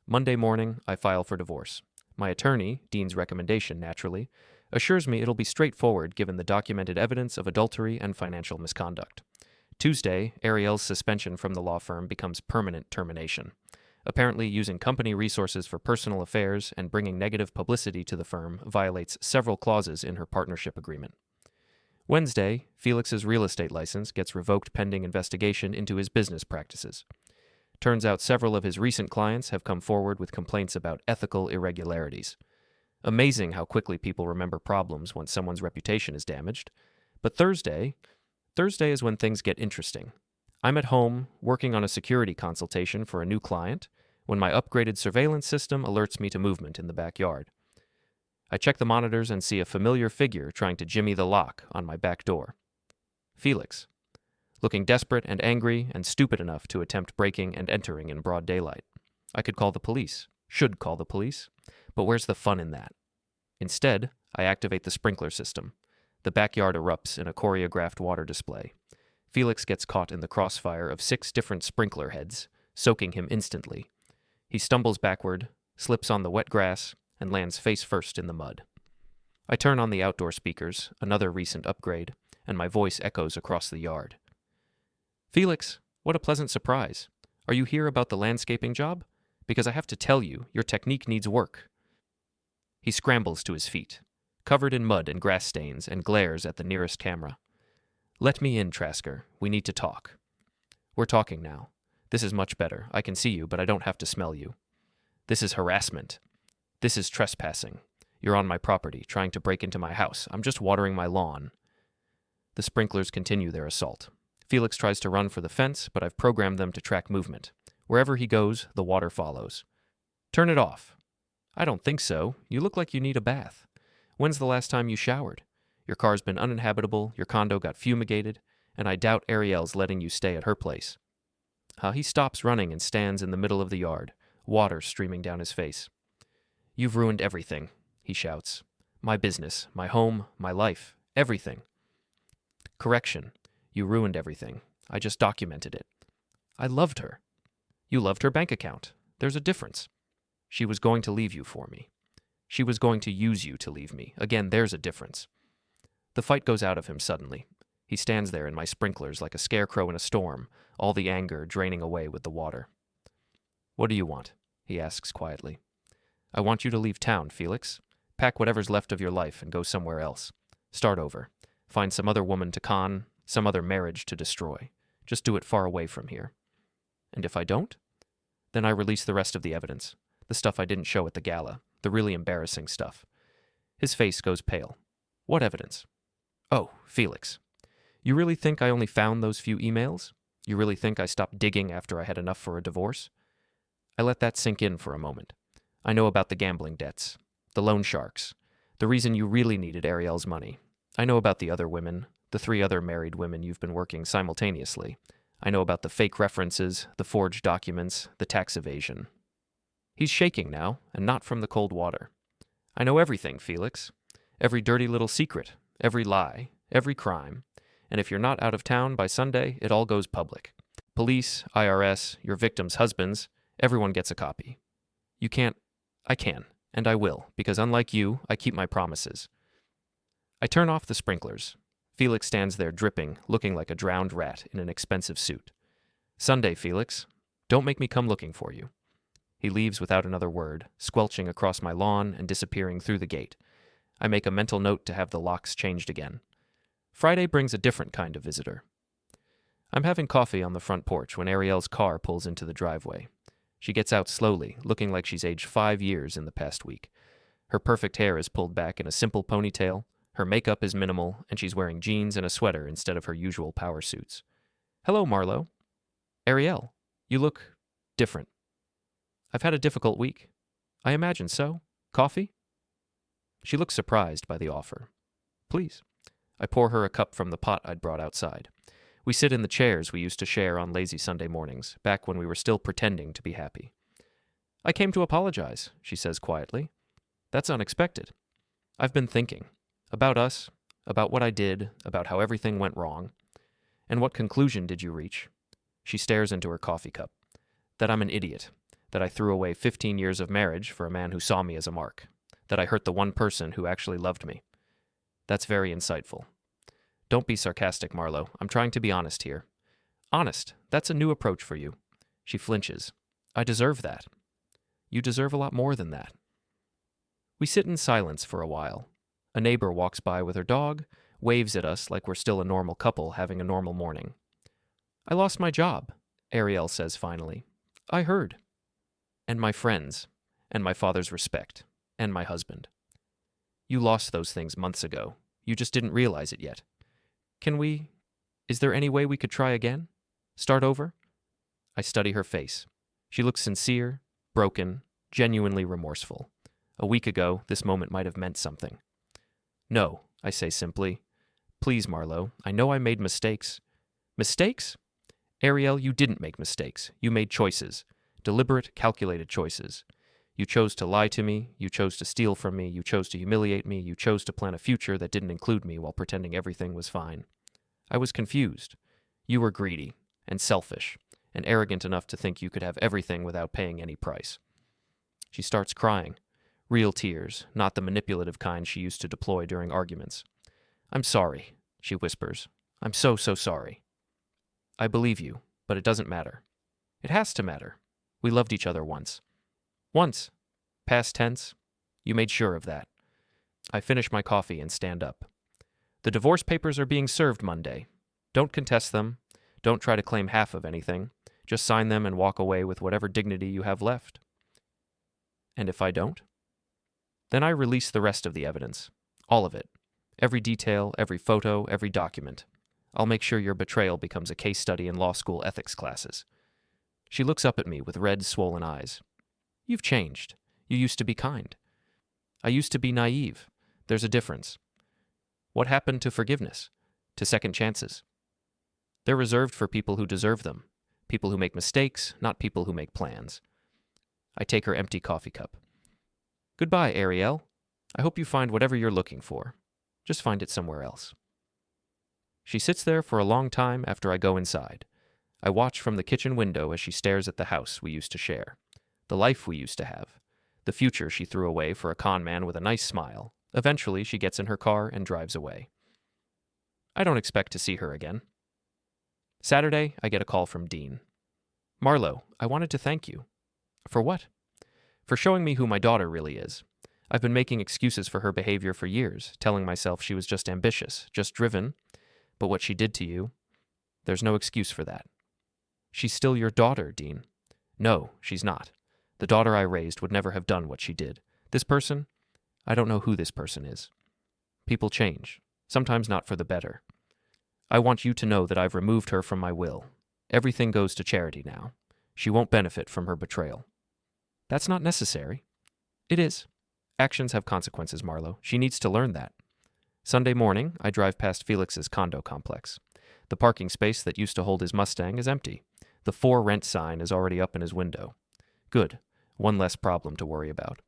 Monday morning, I file for divorce. My attorney, Dean's recommendation naturally, assures me it'll be straightforward given the documented evidence of adultery and financial misconduct. Tuesday, Arielle's suspension from the law firm becomes permanent termination. Apparently, using company resources for personal affairs and bringing negative publicity to the firm violates several clauses in her partnership agreement. Wednesday, Felix's real estate license gets revoked pending investigation into his business practices. Turns out several of his recent clients have come forward with complaints about ethical irregularities. Amazing how quickly people remember problems once someone's reputation is damaged. But Thursday is when things get interesting. I'm at home, working on a security consultation for a new client, when my upgraded surveillance system alerts me to movement in the backyard. I check the monitors and see a familiar figure trying to jimmy the lock on my back door. Felix, looking desperate and angry and stupid enough to attempt breaking and entering in broad daylight. I could call the police, should call the police, but where's the fun in that? Instead, I activate the sprinkler system. The backyard erupts in a choreographed water display. Felix gets caught in the crossfire of 6 different sprinkler heads, soaking him instantly. He stumbles backward, slips on the wet grass, and lands face first in the mud. I turn on the outdoor speakers, another recent upgrade, and my voice echoes across the yard. Felix, what a pleasant surprise. Are you here about the landscaping job? Because I have to tell you, your technique needs work. He scrambles to his feet, covered in mud and grass stains, and glares at the nearest camera. Let me in, Trasker. We need to talk. We're talking now. This is much better. I can see you, but I don't have to smell you. This is harassment. This is trespassing. You're on my property, trying to break into my house. I'm just watering my lawn. The sprinklers continue their assault. Felix tries to run for the fence, but I've programmed them to track movement. Wherever he goes, the water follows. Turn it off. I don't think so. You look like you need a bath. When's the last time you showered? Your car's been uninhabitable, your condo got fumigated, and I doubt Arielle's letting you stay at her place. He stops running and stands in the middle of the yard, water streaming down his face. You've ruined everything, he shouts. My business, my home, my life, everything. Correction. You ruined everything. I just documented it. I loved her. You loved her bank account. There's a difference. She was going to leave you for me. She was going to use you to leave me. Again, there's a difference. The fight goes out of him suddenly. He stands there in my sprinklers like a scarecrow in a storm, all the anger draining away with the water. What do you want? He asks quietly. I want you to leave town, Felix. Pack whatever's left of your life and go somewhere else. Start over. Find some other woman to con, some other marriage to destroy. Just do it far away from here. And if I don't? Then I release the rest of the evidence. The stuff I didn't show at the gala. The really embarrassing stuff. His face goes pale. What evidence? Oh, Felix. You really think I only found those few emails? You really think I stopped digging after I had enough for a divorce? I let that sink in for a moment. I know about the gambling debts, the loan sharks, the reason you really needed Arielle's money. I know about the other women, the 3 other married women you've been working simultaneously. I know about the fake references, the forged documents, the tax evasion. He's shaking now, and not from the cold water. I know everything, Felix. Every dirty little secret, every lie, every crime. And if you're not out of town by Sunday, it all goes public. Police, IRS, your victims' husbands, everyone gets a copy. You can't. I can, and I will, because unlike you, I keep my promises. I turn off the sprinklers. Felix stands there dripping, looking like a drowned rat in an expensive suit. Sunday, Felix. Don't make me come looking for you. He leaves without another word, squelching across my lawn and disappearing through the gate. I make a mental note to have the locks changed again. Friday brings a different kind of visitor. I'm having coffee on the front porch when Arielle's car pulls into the driveway. She gets out slowly, looking like she's aged 5 years in the past week. Her perfect hair is pulled back in a simple ponytail, her makeup is minimal, and she's wearing jeans and a sweater instead of her usual power suits. Hello, Marlow. Arielle, you look different. I've had a difficult week. I imagine so. Coffee? She looks surprised by the offer. Please. I pour her a cup from the pot I'd brought outside. We sit in the chairs we used to share on lazy Sunday mornings, back when we were still pretending to be happy. I came to apologize, she says quietly. That's unexpected. I've been thinking. About us, about what I did, about how everything went wrong. And what conclusion did you reach? She stares into her coffee cup. That I'm an idiot. That I threw away 15 years of marriage for a man who saw me as a mark. That I hurt the one person who actually loved me. That's very insightful. Don't be sarcastic, Marlow. I'm trying to be honest here. Honest. That's a new approach for you. She flinches. I deserve that. You deserve a lot more than that. We sit in silence for a while. A neighbor walks by with her dog, waves at us like we're still a normal couple having a normal morning. I lost my job, Arielle says finally. I heard. And my friends, and my father's respect, and my husband. You lost those things months ago. You just didn't realize it yet. Is there any way we could try again? Start over? I study her face. She looks sincere, broken, genuinely remorseful. A week ago, this moment might have meant something. No, I say simply. Please, Marlow, I know I made mistakes. Mistakes? Arielle, you didn't make mistakes. You made choices. Deliberate, calculated choices. You chose to lie to me, you chose to steal from me, you chose to humiliate me, you chose to plan a future that didn't include me while pretending everything was fine. I was confused. You were greedy and selfish and arrogant enough to think you could have everything without paying any price. She starts crying. Real tears, not the manipulative kind she used to deploy during arguments. I'm sorry, she whispers. I'm so sorry. I believe you, but it doesn't matter. It has to matter. We loved each other once. Once. Past tense. You made sure of that. I finish my coffee and stand up. The divorce papers are being served Monday. Don't contest them. Don't try to claim half of anything. Just sign them and walk away with whatever dignity you have left. And if I don't? Then I release the rest of the evidence. All of it. Every detail, every photo, every document. I'll make sure your betrayal becomes a case study in law school ethics classes. She looks up at me with red, swollen eyes. You've changed. You used to be kind. I used to be naive. There's a difference. What happened to forgiveness? To second chances? They're reserved for people who deserve them. People who make mistakes, not people who make plans. I take her empty coffee cup. Goodbye, Arielle. I hope you find whatever you're looking for. Just find it somewhere else. She sits there for a long time after I go inside. I watch from the kitchen window as she stares at the house we used to share, the life we used to have, the future she threw away for a con man with a nice smile. Eventually, she gets in her car and drives away. I don't expect to see her again. Saturday, I get a call from Dean. Marlow, I wanted to thank you. For what? For showing me who my daughter really is. I've been making excuses for her behavior for years, telling myself she was just ambitious, just driven. But what she did to you, there's no excuse for that. She's still your daughter, Dean. No, she's not. The daughter I raised would never have done what she did. This person, I don't know who this person is. People change, sometimes not for the better. I want you to know that I've removed her from my will. Everything goes to charity now. She won't benefit from her betrayal. That's not necessary. It is. Actions have consequences, Marlow. She needs to learn that. Sunday morning, I drive past Felix's condo complex. The parking space that used to hold his Mustang is empty. The for rent sign is already up in his window. Good. One less problem to worry about.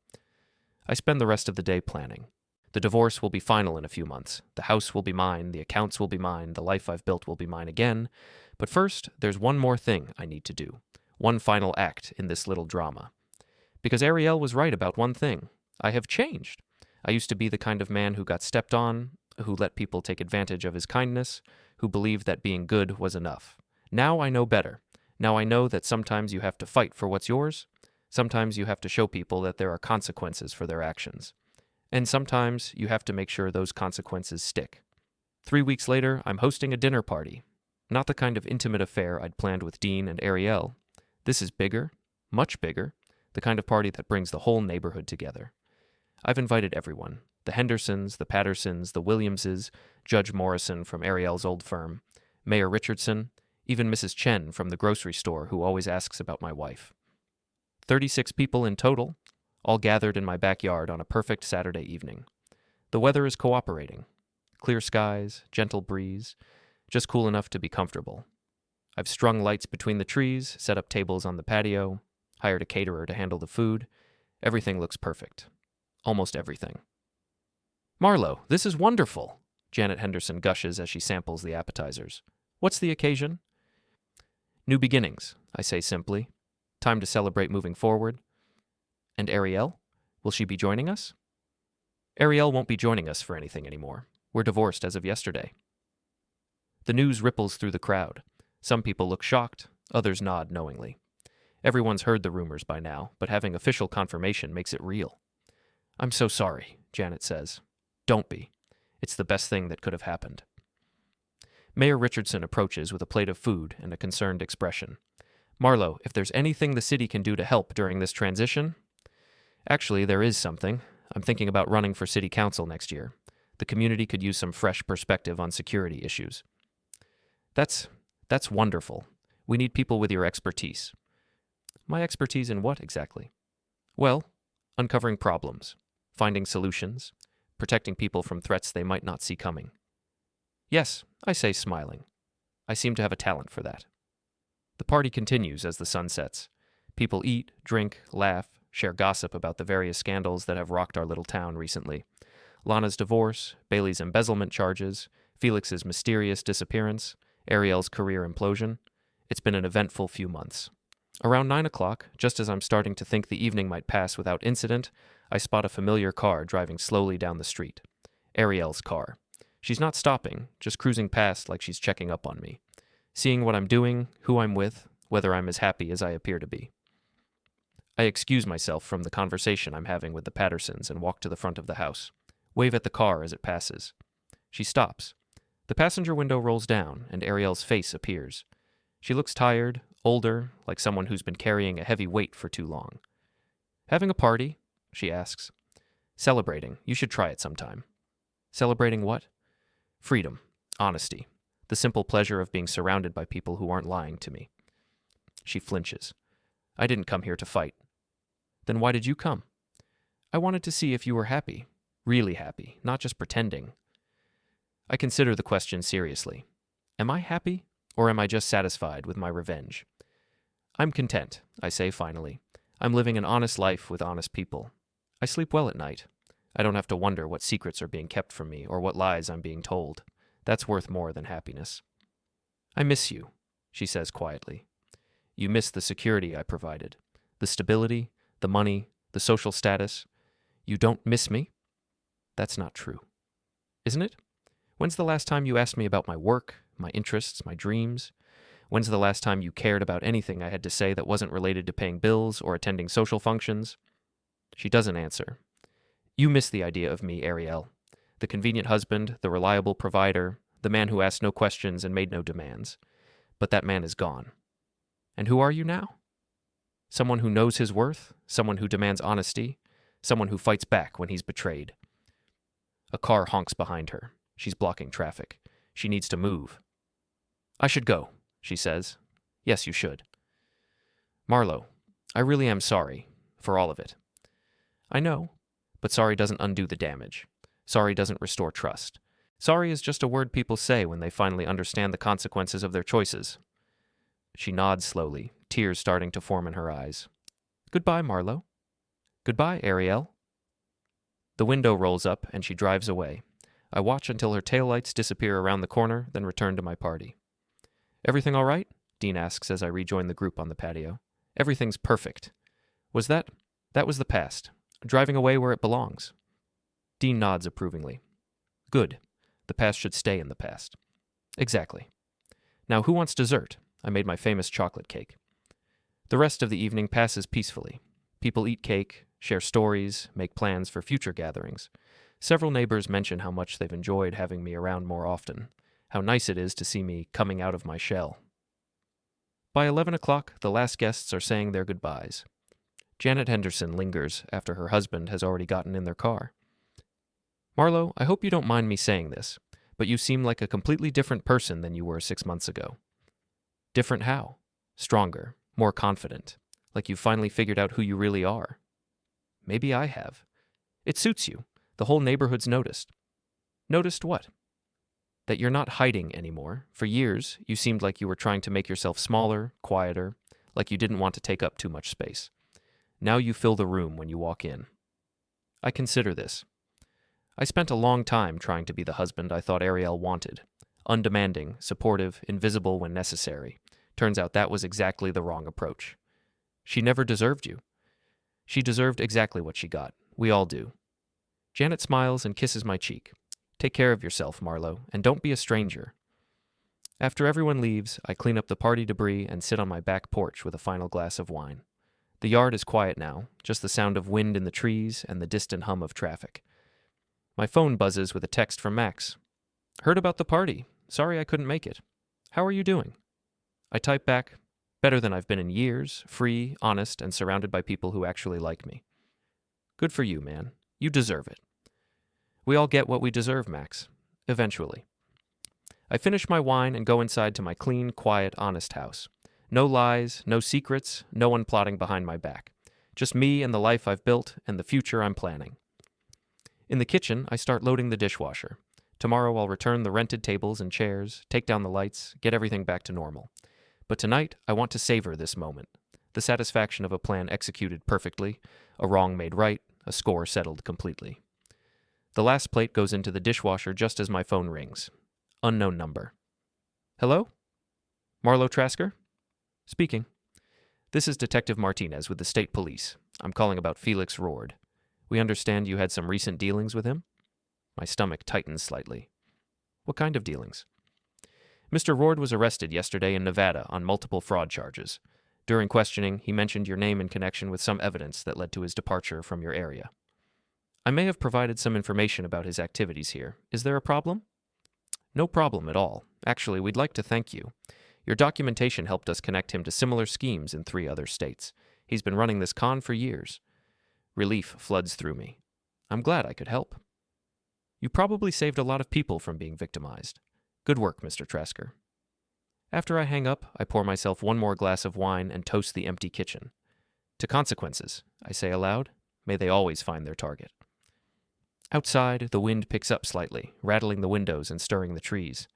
I spend the rest of the day planning. The divorce will be final in a few months. The house will be mine, the accounts will be mine, the life I've built will be mine again. But first, there's one more thing I need to do. One final act in this little drama. Because Arielle was right about one thing. I have changed. I used to be the kind of man who got stepped on, who let people take advantage of his kindness, who believed that being good was enough. Now I know better. Now I know that sometimes you have to fight for what's yours. Sometimes you have to show people that there are consequences for their actions. And sometimes you have to make sure those consequences stick. 3 weeks later, I'm hosting a dinner party. Not the kind of intimate affair I'd planned with Dean and Arielle. This is bigger, much bigger, the kind of party that brings the whole neighborhood together. I've invited everyone. The Hendersons, the Pattersons, the Williamses, Judge Morrison from Arielle's old firm, Mayor Richardson, even Mrs. Chen from the grocery store who always asks about my wife. 36 people in total, all gathered in my backyard on a perfect Saturday evening. The weather is cooperating. Clear skies, gentle breeze, just cool enough to be comfortable. I've strung lights between the trees, set up tables on the patio, hired a caterer to handle the food. Everything looks perfect. Almost everything. Marlow, this is wonderful, Janet Henderson gushes as she samples the appetizers. What's the occasion? New beginnings, I say simply. Time to celebrate moving forward. And Arielle? Will she be joining us? Arielle won't be joining us for anything anymore. We're divorced as of yesterday. The news ripples through the crowd. Some people look shocked, others nod knowingly. Everyone's heard the rumors by now, but having official confirmation makes it real. I'm so sorry, Janet says. Don't be. It's the best thing that could have happened. Mayor Richardson approaches with a plate of food and a concerned expression. Marlow, if there's anything the city can do to help during this transition... Actually, there is something. I'm thinking about running for city council next year. The community could use some fresh perspective on security issues. That's wonderful. We need people with your expertise. My expertise in what exactly? Well, uncovering problems, finding solutions, protecting people from threats they might not see coming. Yes, I say, smiling. I seem to have a talent for that. The party continues as the sun sets. People eat, drink, laugh, share gossip about the various scandals that have rocked our little town recently. Lana's divorce, Bailey's embezzlement charges, Felix's mysterious disappearance, Arielle's career implosion. It's been an eventful few months. Around 9 o'clock, just as I'm starting to think the evening might pass without incident, I spot a familiar car driving slowly down the street. Arielle's car. She's not stopping, just cruising past like she's checking up on me. Seeing what I'm doing, who I'm with, whether I'm as happy as I appear to be. I excuse myself from the conversation I'm having with the Pattersons and walk to the front of the house. Wave at the car as it passes. She stops. The passenger window rolls down, and Arielle's face appears. She looks tired, older, like someone who's been carrying a heavy weight for too long. "Having a party?" she asks. "Celebrating. You should try it sometime." "Celebrating what?" "Freedom. Honesty. The simple pleasure of being surrounded by people who aren't lying to me." She flinches. "I didn't come here to fight." "Then why did you come?" "I wanted to see if you were happy. Really happy, not just pretending." I consider the question seriously. Am I happy, or am I just satisfied with my revenge? "I'm content," I say finally. "I'm living an honest life with honest people. I sleep well at night. I don't have to wonder what secrets are being kept from me or what lies I'm being told. That's worth more than happiness." "I miss you," she says quietly. "You miss the security I provided, the stability, the money, the social status. You don't miss me?" That's not true. Isn't it? When's the last time you asked me about my work, my interests, my dreams? When's the last time you cared about anything I had to say that wasn't related to paying bills or attending social functions? She doesn't answer. "You miss the idea of me, Arielle. The convenient husband, the reliable provider, the man who asked no questions and made no demands. But that man is gone. And who are you now? Someone who knows his worth, someone who demands honesty, someone who fights back when he's betrayed." A car honks behind her. She's blocking traffic. She needs to move. "I should go," she says. "Yes, you should." "Marlow, I really am sorry for all of it." "I know, but sorry doesn't undo the damage. Sorry doesn't restore trust. Sorry is just a word people say when they finally understand the consequences of their choices." She nods slowly, tears starting to form in her eyes. "Goodbye, Marlow." "Goodbye, Arielle." The window rolls up and she drives away. I watch until her taillights disappear around the corner, then return to my party. "Everything all right?" Dean asks as I rejoin the group on the patio. "Everything's perfect." That was the past. Driving away where it belongs." Dean nods approvingly. "Good. The past should stay in the past." "Exactly. Now who wants dessert?" I made my famous chocolate cake. The rest of the evening passes peacefully. People eat cake, share stories, make plans for future gatherings. Several neighbors mention how much they've enjoyed having me around more often, how nice it is to see me coming out of my shell. By 11 o'clock, the last guests are saying their goodbyes. Janet Henderson lingers after her husband has already gotten in their car. "Marlow, I hope you don't mind me saying this, but you seem like a completely different person than you were 6 months ago." "Different how?" "Stronger, more confident, like you've finally figured out who you really are." "Maybe I have." "It suits you. The whole neighborhood's noticed." "Noticed what?" "That you're not hiding anymore. For years, you seemed like you were trying to make yourself smaller, quieter, like you didn't want to take up too much space. Now you fill the room when you walk in." I consider this. I spent a long time trying to be the husband I thought Arielle wanted. Undemanding, supportive, invisible when necessary. Turns out that was exactly the wrong approach. She never deserved you. She deserved exactly what she got. We all do. Janet smiles and kisses my cheek. "Take care of yourself, Marlow, and don't be a stranger." After everyone leaves, I clean up the party debris and sit on my back porch with a final glass of wine. The yard is quiet now, just the sound of wind in the trees and the distant hum of traffic. My phone buzzes with a text from Max. "Heard about the party. Sorry I couldn't make it. How are you doing?" I type back, "Better than I've been in years, free, honest, and surrounded by people who actually like me." "Good for you, man. You deserve it." We all get what we deserve, Max. Eventually. I finish my wine and go inside to my clean, quiet, honest house. No lies, no secrets, no one plotting behind my back. Just me and the life I've built and the future I'm planning. In the kitchen, I start loading the dishwasher. Tomorrow I'll return the rented tables and chairs, take down the lights, get everything back to normal. But tonight, I want to savor this moment. The satisfaction of a plan executed perfectly, a wrong made right, a score settled completely. The last plate goes into the dishwasher just as my phone rings. Unknown number. Hello? Marlow Trasker? Speaking. This is Detective Martinez with the State Police. I'm calling about Felix Rourde. We understand you had some recent dealings with him? My stomach tightens slightly. What kind of dealings? Mr. Rourde was arrested yesterday in Nevada on multiple fraud charges. During questioning, he mentioned your name in connection with some evidence that led to his departure from your area. I may have provided some information about his activities here. Is there a problem? No problem at all. Actually, we'd like to thank you. Your documentation helped us connect him to similar schemes in 3 other states. He's been running this con for years. Relief floods through me. I'm glad I could help. You probably saved a lot of people from being victimized. Good work, Mr. Trasker. After I hang up, I pour myself one more glass of wine and toast the empty kitchen. To consequences, I say aloud, may they always find their target. Outside, the wind picks up slightly, rattling the windows and stirring the trees.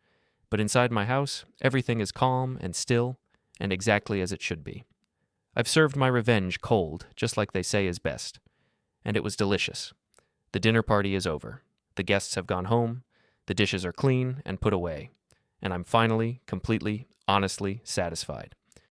But inside my house, everything is calm and still, and exactly as it should be. I've served my revenge cold, just like they say is best. And it was delicious. The dinner party is over. The guests have gone home. The dishes are clean and put away. And I'm finally, completely, honestly satisfied.